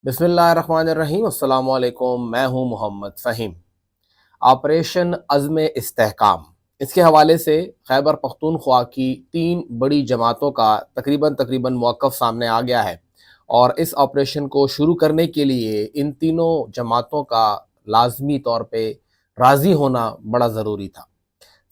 बिस्मिल्लाहिर्रहमानिर्रहीम। अस्सलाम वालेकुम। मैं हूं मोहम्मद फ़हीम। ऑपरेशन अज़्म इस्तेहकाम, इसके हवाले से खैबर पख्तूनख्वा की 3 बड़ी जमातों का तकरीबन मौक़िफ़ सामने आ गया है और इस ऑपरेशन को शुरू करने के लिए इन तीनों जमातों का लाज़मी तौर पे राज़ी होना बड़ा ज़रूरी था।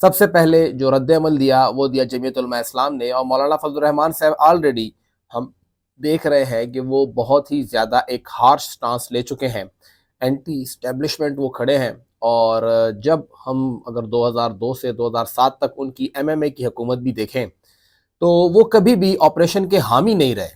सबसे पहले जो रद्द-ए-अमल दिया वो दिया जमीयत उलमा इस्लाम ने, और मौलाना फजल रहमान साहब ऑलरेडी हम देख रहे हैं कि वो बहुत ही ज़्यादा एक हार्श स्टांस ले चुके हैं, एंटी इस्टेब्लिशमेंट वो खड़े हैं। और जब हम अगर 2002 से 2007 तक उनकी एमएमए की हुकूमत भी देखें तो वो कभी भी ऑपरेशन के हामी नहीं रहे।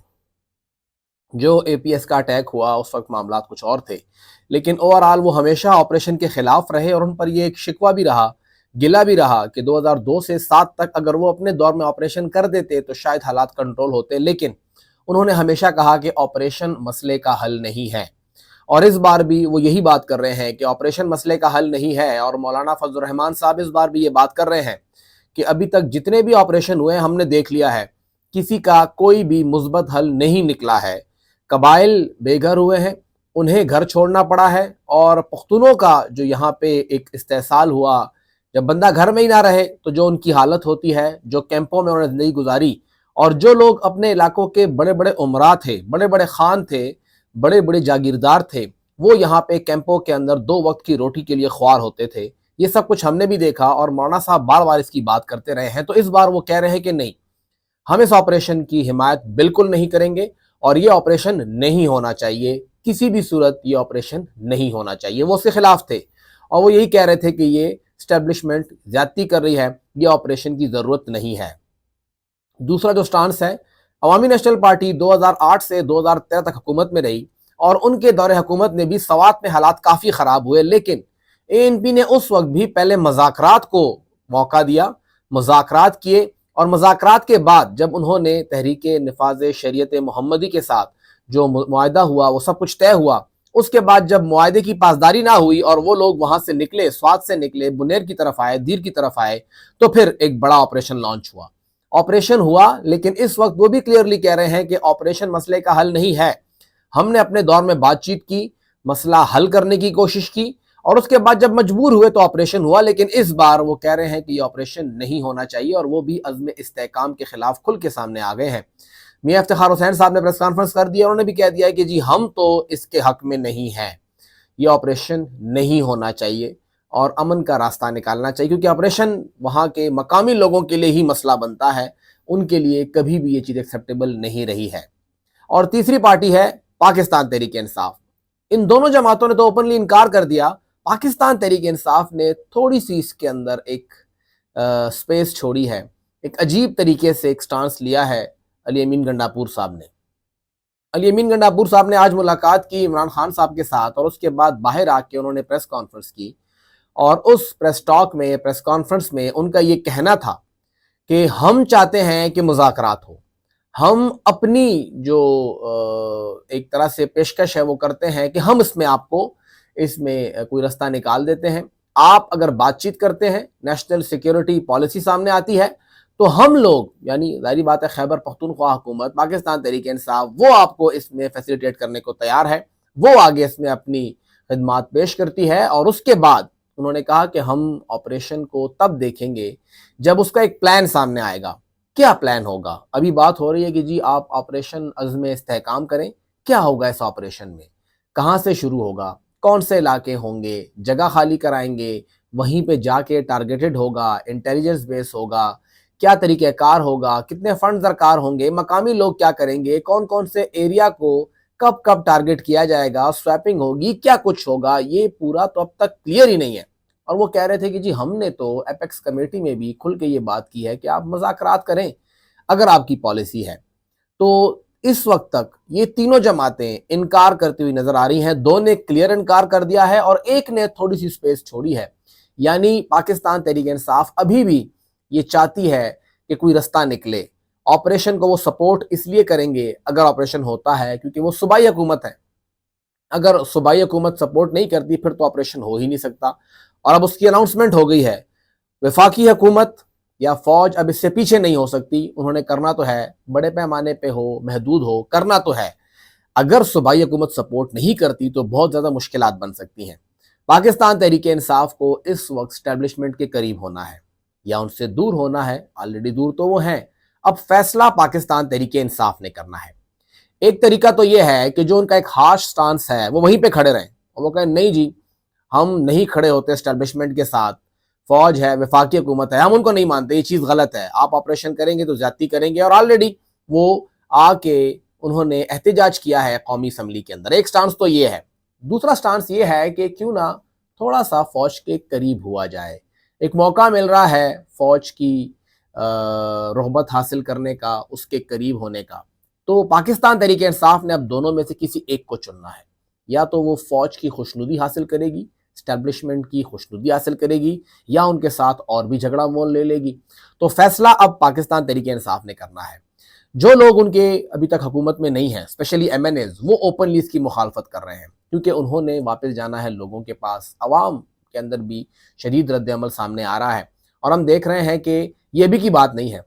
जो एपीएस का अटैक हुआ उस वक्त मामलात कुछ और थे, लेकिन ओवरऑल वो हमेशा ऑपरेशन के खिलाफ रहे और उन पर ये एक शिकवा भी रहा, गिला भी रहा कि 2002 से 7 तक अगर वो अपने दौर में ऑपरेशन कर देते तो शायद हालात कंट्रोल होते, लेकिन उन्होंने हमेशा कहा कि ऑपरेशन मसले का हल नहीं है। और इस बार भी वो यही बात कर रहे हैं कि ऑपरेशन मसले का हल नहीं है। और मौलाना फजल रहमान साहब इस बार भी ये बात कर रहे हैं कि अभी तक जितने भी ऑपरेशन हुए हमने देख लिया है, किसी का कोई भी मुस्बत हल नहीं निकला है। कबाइल बेघर हुए हैं, उन्हें घर छोड़ना पड़ा है, और पख्तूनों का जो यहाँ पे एक इस्तेसाल हुआ, जब बंदा घर में ही ना रहे तो जो उनकी हालत होती है, जो कैंपों में उन्होंने ज़िंदगी गुजारी, और जो लोग अपने इलाकों के बड़े बड़े उमरा थे, बड़े बड़े खान थे, बड़े बड़े जागीरदार थे, वो यहाँ पे कैंपों के अंदर 2 वक्त की रोटी के लिए ख्वार होते थे। ये सब कुछ हमने भी देखा और मौलाना साहब बार बार इसकी बात करते रहे हैं। तो इस बार वो कह रहे हैं कि नहीं, हम इस ऑपरेशन की हिमायत बिल्कुल नहीं करेंगे और ये ऑपरेशन नहीं होना चाहिए, किसी भी सूरत ये ऑपरेशन नहीं होना चाहिए। वो उसके खिलाफ थे और वो यही कह रहे थे कि ये एस्टेब्लिशमेंट ज्यादती कर रही है, ये ऑपरेशन की ज़रूरत नहीं है। दूसरा जो स्टांस है, अवामी नेशनल पार्टी 2008 से 2013 तक हुकूमत में रही और उनके दौरे हुकूमत में भी सवात में हालात काफ़ी ख़राब हुए, लेकिन एएनपी ने उस वक्त भी पहले मज़ाकरात को मौका दिया, मज़ाकरात किए, और मज़ाकरात के बाद जब उन्होंने तहरीक निफाज शरीयत मोहम्मदी के साथ जो मुआहदा हुआ वो सब कुछ तय हुआ, उसके बाद जब मुआहदे की पासदारी ना हुई और वो लोग वहाँ से निकले, स्वात से निकले, बुनेर की तरफ आए, दीर की तरफ आए, तो फिर एक बड़ा ऑपरेशन लॉन्च हुआ। ऑपरेशन हुआ, लेकिन इस वक्त वो भी क्लियरली कह रहे हैं कि ऑपरेशन मसले का हल नहीं है। हमने अपने दौर में बातचीत की, मसला हल करने की कोशिश की, और उसके बाद जब मजबूर हुए तो ऑपरेशन हुआ। लेकिन इस बार वो कह रहे हैं कि ये ऑपरेशन नहीं होना चाहिए, और वो भी अज़्म इस्तेहकाम के खिलाफ खुल के सामने आ गए हैं। मियां इफ्तिखार हुसैन साहब ने प्रेस कॉन्फ्रेंस कर दिया, उन्होंने भी कह दिया कि जी हम तो इसके हक में नहीं हैं, ये ऑपरेशन नहीं होना चाहिए और अमन का रास्ता निकालना चाहिए, क्योंकि ऑपरेशन वहाँ के मकामी लोगों के लिए ही मसला बनता है, उनके लिए कभी भी ये चीज़ एक्सेप्टेबल नहीं रही है। और तीसरी पार्टी है पाकिस्तान तहरीक इंसाफ। इन दोनों जमातों ने तो ओपनली इनकार कर दिया। पाकिस्तान तहरीक इंसाफ ने थोड़ी सी इसके अंदर एक स्पेस छोड़ी है, एक अजीब तरीके से एक स्टांस लिया है अली अमीन गंडापुर साहब ने। अली अमीन गंडापुर साहब ने आज मुलाकात की इमरान खान साहब के साथ, और उसके बाद बाहर आके उन्होंने प्रेस कॉन्फ्रेंस की, और उस प्रेस टॉक में, प्रेस कॉन्फ्रेंस में उनका ये कहना था कि हम चाहते हैं कि मुज़ाकरात हो, हम अपनी जो एक तरह से पेशकश है वो करते हैं कि हम इसमें कोई रास्ता निकाल देते हैं। आप अगर बातचीत करते हैं, नेशनल सिक्योरिटी पॉलिसी सामने आती है, तो हम लोग, यानी ज़ाहिर बात है खैबर पख्तूनख्वा हुकूमत, पाकिस्तान तहरीक इंसाफ, वो आपको इसमें फैसिलिटेट करने को तैयार है, वो आगे इसमें अपनी खिदमात पेश करती है। और उसके बाद उन्होंने कहा कि हम ऑपरेशन को तब देखेंगे जब उसका एक प्लान सामने आएगा। क्या प्लान होगा? अभी बात हो रही है कि जी आप ऑपरेशन अज़्म इस्तेहकाम करें, क्या होगा इस ऑपरेशन में, कहाँ से शुरू होगा, कौन से इलाके होंगे, जगह खाली कराएंगे, वहीं पे जाके टारगेटेड होगा, इंटेलिजेंस बेस होगा, क्या तरीक़ेकार होगा, कितने फंड दरकार होंगे, मकामी लोग क्या करेंगे, कौन कौन से एरिया को कब कब टारगेट किया जाएगा, स्वैपिंग होगी, क्या कुछ होगा, ये पूरा तो अब तक क्लियर ही नहीं है। और वो कह रहे थे कि जी हमने तो एपेक्स कमेटी में भी खुल के ये बात की है कि आप मुज़ाकरात करें अगर आपकी पॉलिसी है। तो इस वक्त तक ये तीनों जमातें इनकार करती हुई नजर आ रही हैं। दो ने क्लियर इनकार कर दिया है और एक ने थोड़ी सी स्पेस छोड़ी है, यानी पाकिस्तान तहरीक इंसाफ अभी भी ये चाहती है कि कोई रास्ता निकले। ऑपरेशन को वो सपोर्ट इसलिए करेंगे अगर ऑपरेशन होता है, क्योंकि वो सूबाई हुकूमत है। अगर सूबाई हुकूमत सपोर्ट नहीं करती फिर तो ऑपरेशन हो ही नहीं सकता। और अब उसकी अनाउंसमेंट हो गई है, वफाकी हुकूमत या फौज अब इससे पीछे नहीं हो सकती। उन्होंने करना तो है, बड़े पैमाने पे हो, महदूद हो, करना तो है। اگر صوبائی حکومت سپورٹ نہیں کرتی تو بہت زیادہ مشکلات بن سکتی ہیں۔ پاکستان تحریک انصاف کو اس وقت اسٹیبلشمنٹ کے قریب ہونا ہے یا ان سے دور ہونا ہے، آلریڈی دور تو وہ ہیں۔ اب فیصلہ پاکستان تحریک انصاف نے کرنا ہے۔ ایک طریقہ تو یہ ہے کہ جو ان کا ایک ہارش سٹانس ہے وہ وہیں پہ کھڑے رہیں اور وہ کہیں نہیں جی ہم نہیں کھڑے ہوتے اسٹیبلشمنٹ کے ساتھ، فوج ہے، وفاقی حکومت ہے، ہم ان کو نہیں مانتے، یہ چیز غلط ہے، آپ آپریشن کریں گے تو زیادتی کریں گے۔ اور آلریڈی وہ آ کے انہوں نے احتجاج کیا ہے قومی اسمبلی کے اندر۔ ایک سٹانس تو یہ ہے۔ دوسرا سٹانس یہ ہے کہ کیوں نہ تھوڑا سا فوج کے قریب ہوا جائے، ایک موقع مل رہا ہے فوج کی رغبت حاصل کرنے کا، اس کے قریب ہونے کا، تو پاکستان تحریک انصاف نے اب دونوں میں سے کسی ایک کو چننا ہے۔ یا تو وہ فوج کی خوشنودی حاصل کرے گی، اسٹیبلشمنٹ کی خوشنودی حاصل کرے گی، یا ان کے ساتھ اور بھی جھگڑا مول لے گی۔ تو فیصلہ اب پاکستان تحریک انصاف نے کرنا ہے۔ جو لوگ ان کے ابھی تک حکومت میں نہیں ہیں، اسپیشلی ایم این ایز، وہ اوپنلی اس کی مخالفت کر رہے ہیں کیونکہ انہوں نے واپس جانا ہے لوگوں کے پاس۔ عوام کے اندر بھی شدید رد عمل سامنے آ رہا ہے اور ہم دیکھ رہے ہیں کہ یہ بھی کی بات نہیں ہے،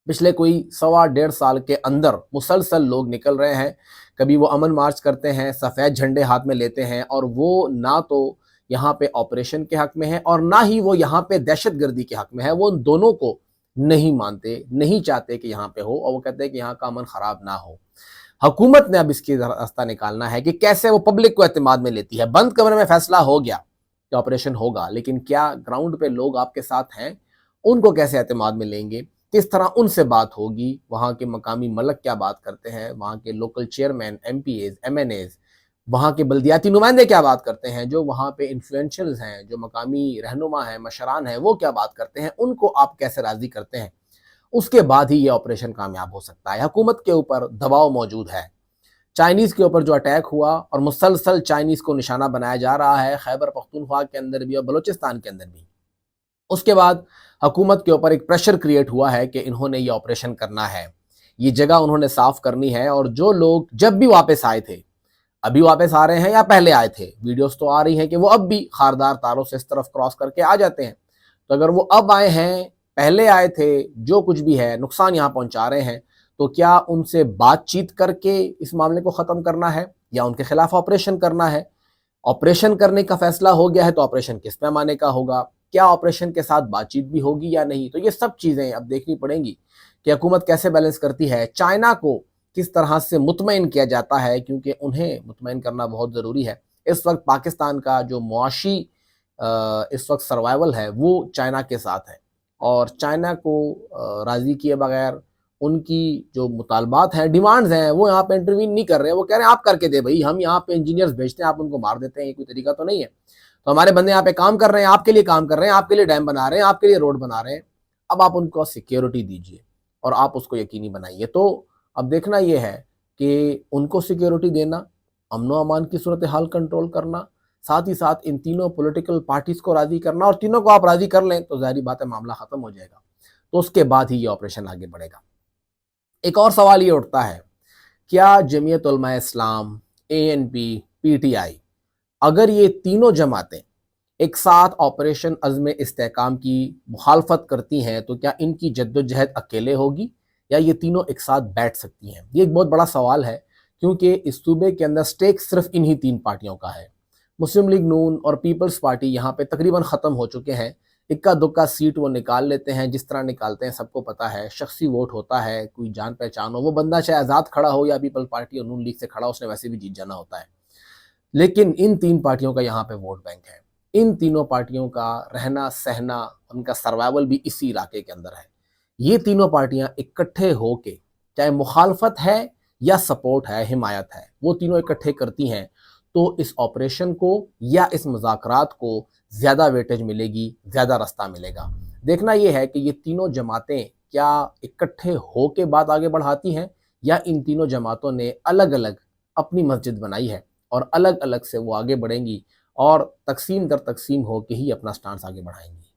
پچھلے کوئی 1.5 سال کے اندر مسلسل لوگ نکل رہے ہیں، کبھی وہ امن مارچ کرتے ہیں، سفید جھنڈے ہاتھ میں لیتے ہیں، اور وہ نہ تو یہاں پہ آپریشن کے حق میں ہے اور نہ ہی وہ یہاں پہ دہشت گردی کے حق میں ہے۔ وہ ان دونوں کو نہیں مانتے، نہیں چاہتے کہ یہاں پہ ہو، اور وہ کہتے ہیں کہ یہاں کا امن خراب نہ ہو۔ حکومت نے اب اس کی راستہ نکالنا ہے کہ کیسے وہ پبلک کو اعتماد میں لیتی ہے۔ بند کمرے میں فیصلہ ہو گیا کہ آپریشن ہوگا، لیکن کیا گراؤنڈ پہ لوگ آپ کے ساتھ ہیں؟ ان کو کیسے اعتماد میں لیں گے؟ کس طرح ان سے بات ہوگی؟ وہاں کے مقامی ملک کیا بات کرتے ہیں؟ وہاں کے local chairman, M P As, M N As, وہاں کے بلدیاتی نمائندے کیا بات کرتے ہیں؟ جو وہاں پہ انفلوئنشلز ہیں، جو مقامی رہنما ہیں، مشران ہیں، وہ کیا بات کرتے ہیں؟ ان کو آپ کیسے راضی کرتے ہیں؟ اس کے بعد ہی یہ آپریشن کامیاب ہو سکتا ہے۔ حکومت کے اوپر دباؤ موجود ہے۔ چائنیز کے اوپر جو اٹیک ہوا اور مسلسل چائنیز کو نشانہ بنایا جا رہا ہے، خیبر پختونخوا کے اندر بھی اور بلوچستان کے اندر بھی، اس کے بعد حکومت کے اوپر ایک پریشر کریٹ ہوا ہے کہ انہوں نے یہ آپریشن کرنا ہے، یہ جگہ انہوں نے صاف کرنی ہے۔ اور جو لوگ جب بھی واپس آئے تھے، ابھی واپس آ رہے ہیں یا پہلے آئے تھے، ویڈیوز تو آ رہی ہیں کہ وہ اب بھی خاردار تاروں سے اس طرف کراس کر کے آ جاتے ہیں، تو اگر وہ اب آئے ہیں، پہلے آئے تھے، جو کچھ بھی ہے نقصان یہاں پہنچا رہے ہیں، تو کیا ان سے بات چیت کر کے اس معاملے کو ختم کرنا ہے یا ان کے خلاف آپریشن کرنا ہے؟ آپریشن کرنے کا فیصلہ ہو گیا ہے تو آپریشن کس پیمانے کا ہوگا؟ کیا آپریشن کے ساتھ بات چیت بھی ہوگی یا نہیں؟ تو یہ سب چیزیں اب دیکھنی پڑیں گی کہ حکومت کیسے بیلنس کرتی ہے۔ چائنا کو کس طرح سے مطمئن کیا جاتا ہے، کیونکہ انہیں مطمئن کرنا بہت ضروری ہے۔ اس وقت پاکستان کا جو معاشی اس وقت سروائیول ہے وہ چائنا کے ساتھ ہے، اور چائنا کو راضی کیے بغیر ان کی جو مطالبات ہیں، ڈیمانڈز ہیں، وہ یہاں پہ انٹروین نہیں کر رہے ہیں۔ وہ کہہ رہے ہیں آپ کر کے دے بھائی، ہم یہاں پہ انجینئرز بھیجتے ہیں، آپ ان کو مار دیتے ہیں، یہ کوئی طریقہ تو نہیں ہے۔ تو ہمارے بندے یہاں پہ کام کر رہے ہیں، آپ کے لیے کام کر رہے ہیں، آپ کے لیے ڈیم بنا رہے ہیں، آپ کے لیے روڈ بنا رہے ہیں، اب آپ ان کو سیکیورٹی دیجئے اور آپ اس کو یقینی بنائیے۔ تو اب دیکھنا یہ ہے کہ ان کو سیکیورٹی دینا، امن و امان کی صورتحال کنٹرول کرنا، ساتھ ہی ساتھ ان تینوں پولیٹیکل پارٹیز کو راضی کرنا، اور تینوں کو آپ راضی کر لیں تو ظاہری بات ہے معاملہ ختم ہو جائے گا، تو اس کے بعد ہی یہ آپریشن آگے بڑھے گا۔ ایک اور سوال یہ اٹھتا ہے، کیا جمعیت علماء اسلام، اے N P, P T I, اگر یہ تینوں جماعتیں ایک ساتھ آپریشن عزم استحکام کی مخالفت کرتی ہیں تو کیا ان کی جد و جہد اکیلے ہوگی یا یہ تینوں ایک ساتھ بیٹھ سکتی ہیں؟ یہ ایک بہت بڑا سوال ہے، کیونکہ اس صوبے کے اندر سٹیک صرف انہی 3 پارٹیوں کا ہے۔ مسلم لیگ نون اور پیپلز پارٹی یہاں پہ تقریباً ختم ہو چکے ہیں، اکا دکا سیٹ وہ نکال لیتے ہیں، جس طرح نکالتے ہیں سب کو پتہ ہے، شخصی ووٹ ہوتا ہے، کوئی جان پہچان ہو، وہ بندہ چاہے آزاد کھڑا ہو یا پیپل پارٹی اور نون لیگ سے کھڑا ہو، اس نے ویسے بھی جیت جانا ہوتا ہے۔ لیکن ان 3 پارٹیوں کا یہاں پہ ووٹ بینک ہے، ان تینوں پارٹیوں کا رہنا سہنا، ان کا سروائیول بھی اسی علاقے کے اندر ہے۔ یہ تینوں پارٹیاں اکٹھے ہو کے، چاہے مخالفت ہے یا سپورٹ ہے، حمایت ہے، وہ تینوں اکٹھے کرتی ہیں تو اس آپریشن کو یا اس مذاکرات کو زیادہ ویٹیج ملے گی، زیادہ رستہ ملے گا۔ دیکھنا یہ ہے کہ یہ تینوں جماعتیں کیا اکٹھے ہو کے بات آگے بڑھاتی ہیں یا ان تینوں جماعتوں نے الگ الگ اپنی مسجد بنائی ہے اور الگ الگ سے وہ آگے بڑھیں گی اور تقسیم در تقسیم ہو کے ہی اپنا سٹانس آگے بڑھائیں گی۔